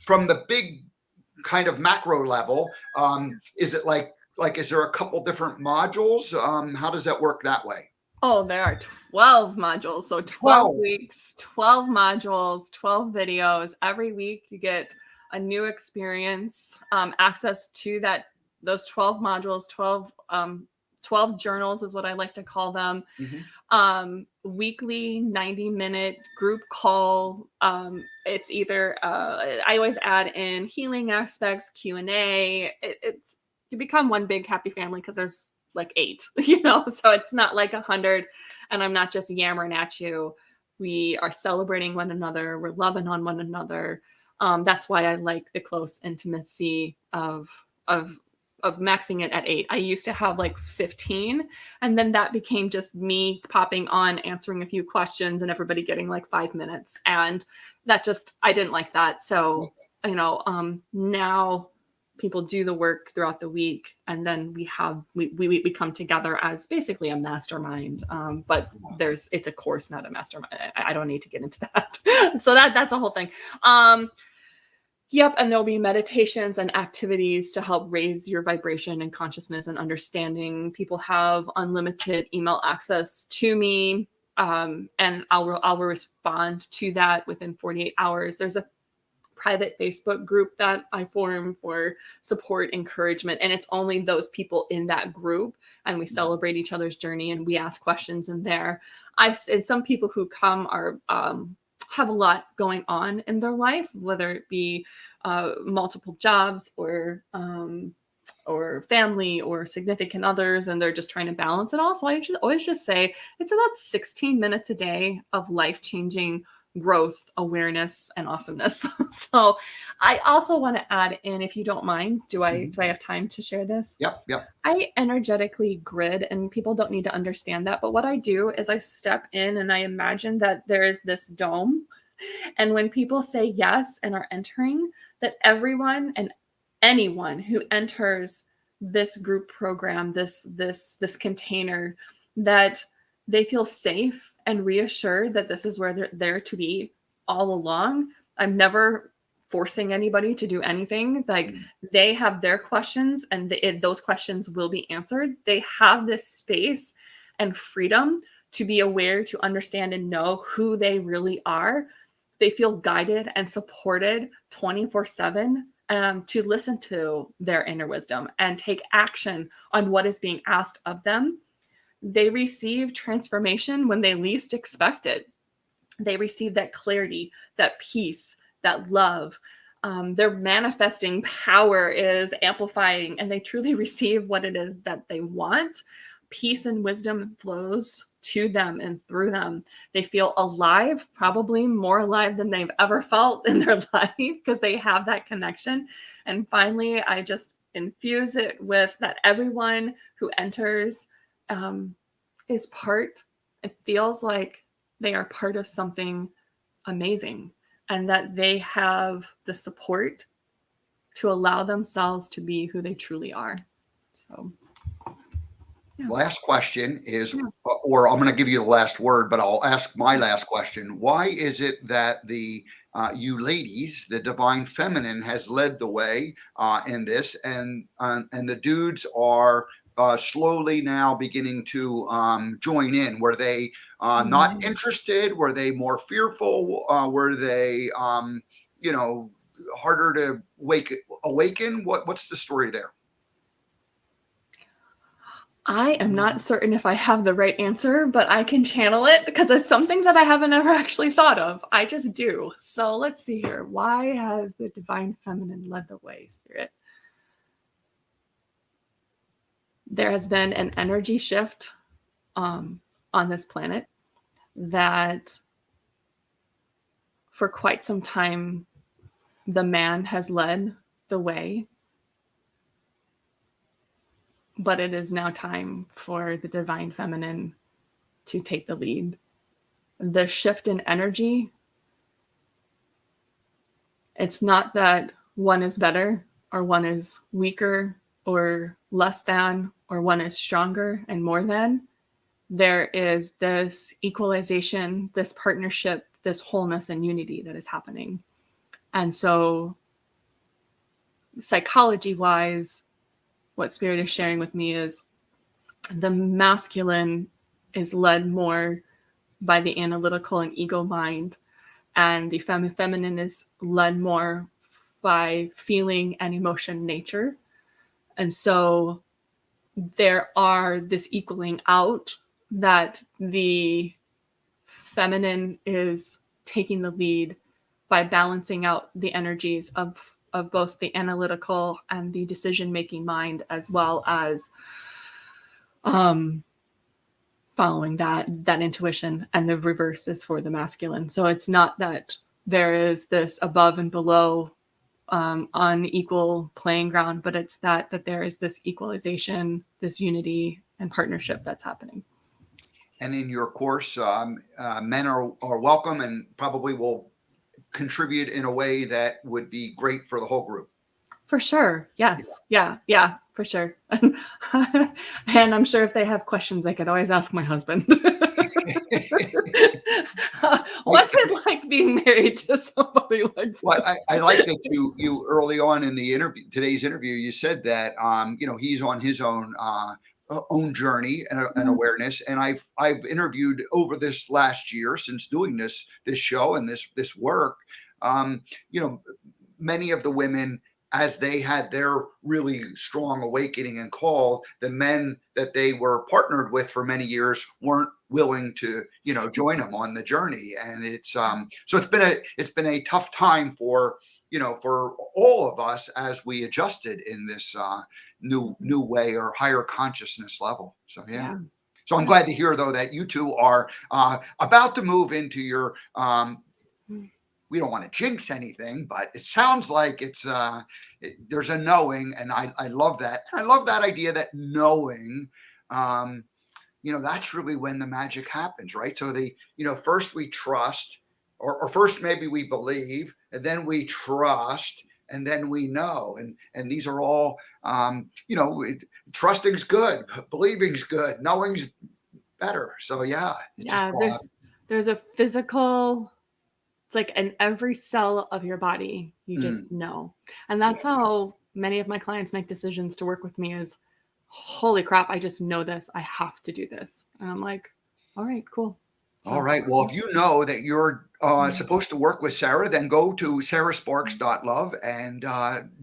from the big kind of macro level, is it like is there a couple different modules? How does that work that way? Oh, there are 12 modules. So 12 12. weeks, 12 modules, 12 videos. Every week you get a new experience, access to those 12 modules, 12 journals is what I like to call them. Mhm. Weekly 90-minute group call. It's either I always add in healing aspects, Q&A. It's you become one big happy family because there's like 8, so it's not like 100, and I'm not just yammering at you. We are celebrating one another, we're loving on one another. That's why I like the close intimacy of maxing it at 8. I used to have like 15, and then that became just me popping on, answering a few questions, and everybody getting like 5 minutes. And that just, I didn't like that. So, now people do the work throughout the week, and then we come together as basically a mastermind. But it's a course, not a mastermind. I don't need to get into that. So that's a whole thing. Yep, and there'll be meditations and activities to help raise your vibration and consciousness and understanding. People have unlimited email access to me, and I'll respond to that within 48 hours. There's a private Facebook group that I form for support, encouragement, and it's only those people in that group, and we celebrate each other's journey and we ask questions in there. And some people who come are have a lot going on in their life, whether it be multiple jobs or family or significant others, and they're just trying to balance it all. So I should always just say it's about 16 minutes a day of life-changing growth, awareness, and awesomeness. So I also want to add in, if you don't mind, do I have time to share this? Yep. Yep. I energetically grid, and people don't need to understand that. But what I do is I step in and I imagine that there is this dome. And when people say yes and are entering, that everyone and anyone who enters this group program, this container, that they feel safe and reassured that this is where they're there to be all along. I'm never forcing anybody to do anything. Like, they have their questions, and those questions will be answered. They have this space and freedom to be aware, to understand and know who they really are. They feel guided and supported 24/7 to listen to their inner wisdom and take action on what is being asked of them. They receive transformation when they least expect it. They receive that clarity, that peace, that love. Their manifesting power is amplifying, and they truly receive what it is that they want. Peace and wisdom flows to them and through them. They feel alive, probably more alive than they've ever felt in their life, because they have that connection. And finally, I just infuse it with that everyone who enters is part, it feels like they are part of something amazing. and that they have the support to allow themselves to be who they truly are. So, yeah. Last question is, Yeah. or I'm going to give you the last word, but I'll ask my last question. Why is it that you ladies, the divine feminine, has led the way in this, and the dudes are slowly now beginning to join in? Were they not interested? Were they more fearful? Were they, harder to awaken? What's the story there? I am not certain if I have the right answer, but I can channel it because it's something that I haven't ever actually thought of. I just do. So let's see here. Why has the divine feminine led the way, Spirit? There has been an energy shift on this planet that for quite some time, the man has led the way. But it is now time for the divine feminine to take the lead. The shift in energy, it's not that one is better or one is weaker or less than, or one is stronger and more than. There is this equalization, this partnership, this wholeness and unity that is happening. And so psychology-wise, what Spirit is sharing with me is the masculine is led more by the analytical and ego mind, and the feminine is led more by feeling and emotion nature. And so there are this equaling out that the feminine is taking the lead by balancing out the energies of both the analytical and the decision-making mind, as well as following that intuition, and the reverse is for the masculine. So it's not that there is this above and below unequal playing ground, but it's that there is this equalization, this unity and partnership that's happening. And in your course, men are welcome and probably will contribute in a way that would be great for the whole group. For sure. Yes. Yeah, for sure. And I'm sure if they have questions, I could always ask my husband. What's it like being married to somebody like that? Well, I like that you early on in the today's interview, you said that he's on his own journey and awareness. And I've interviewed over this last year, since doing this show and this work, many of the women, as they had their really strong awakening and call, the men that they were partnered with for many years weren't willing to, join them on the journey. And it's so it's been a tough time for all of us as we adjusted in this new way or higher consciousness level. So yeah. So I'm glad to hear, though, that you two are about to move into your we don't want to jinx anything, but it sounds like it's there's a knowing, and I love that. And I love that idea that knowing, that's really when the magic happens, right? So first we trust, or first maybe we believe, and then we trust, and then we know, and these are all trusting's good, believing's good, knowing's better. So there's a physical. It's like in every cell of your body, you just know. And that's how many of my clients make decisions to work with me is, holy crap, I just know this. I have to do this. And I'm like, all right, cool. So, all right. Well, if you know that you're supposed to work with Sarah, then go to sarahsparks.love and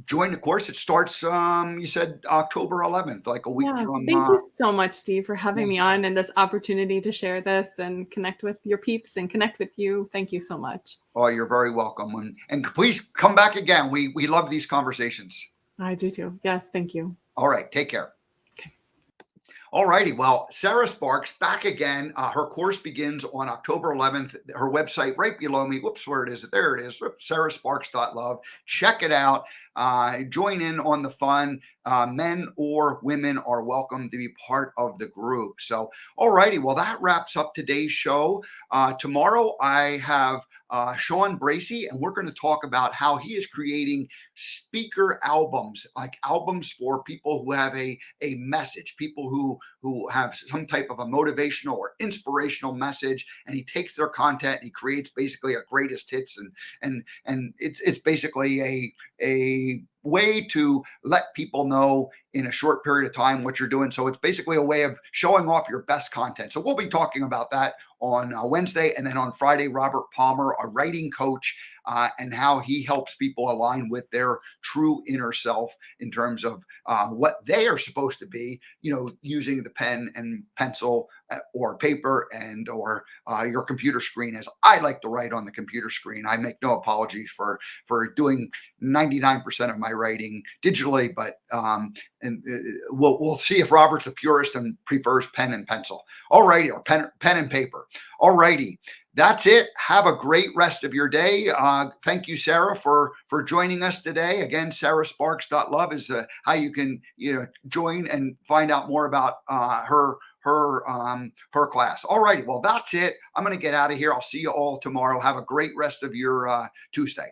join the course. It starts, you said October 11th, like a week from. Thank you so much, Steve, for having me on and this opportunity to share this and connect with your peeps and connect with you. Thank you so much. Oh, you're very welcome. And please come back again. We love these conversations. I do too. Yes. Thank you. All right. Take care. All righty. Well, Sarah Sparks back again. Her course begins on October 11th. Her website right below me. Whoops, where it is? There it is. Sarahsparks.love. Check it out. join in on the fun. Men or women are welcome to be part of the group. So, all righty. Well, that wraps up today's show. Tomorrow, I have Sean Bracey, and we're going to talk about how he is creating speaker albums, like albums for people who have a message, people who have some type of a motivational or inspirational message, and he takes their content and he creates basically a greatest hits, and it's basically a way to let people know in a short period of time what you're doing. So it's basically a way of showing off your best content. So we'll be talking about that on Wednesday. And then on Friday, Robert Palmer, a writing coach, and how he helps people align with their true inner self in terms of what they are supposed to be, using the pen and pencil or paper and or your computer screen, as I like to write on the computer screen. I make no apologies for doing 99% of my writing digitally, but we'll see if Robert's a purist and prefers pen and pencil. All righty, or pen and paper. All righty. That's it. Have a great rest of your day. Thank you, Sarah, for joining us today. Again, sarahsparks.love is how you can join and find out more about her class. All righty. Well, that's it. I'm going to get out of here. I'll see you all tomorrow. Have a great rest of your Tuesday.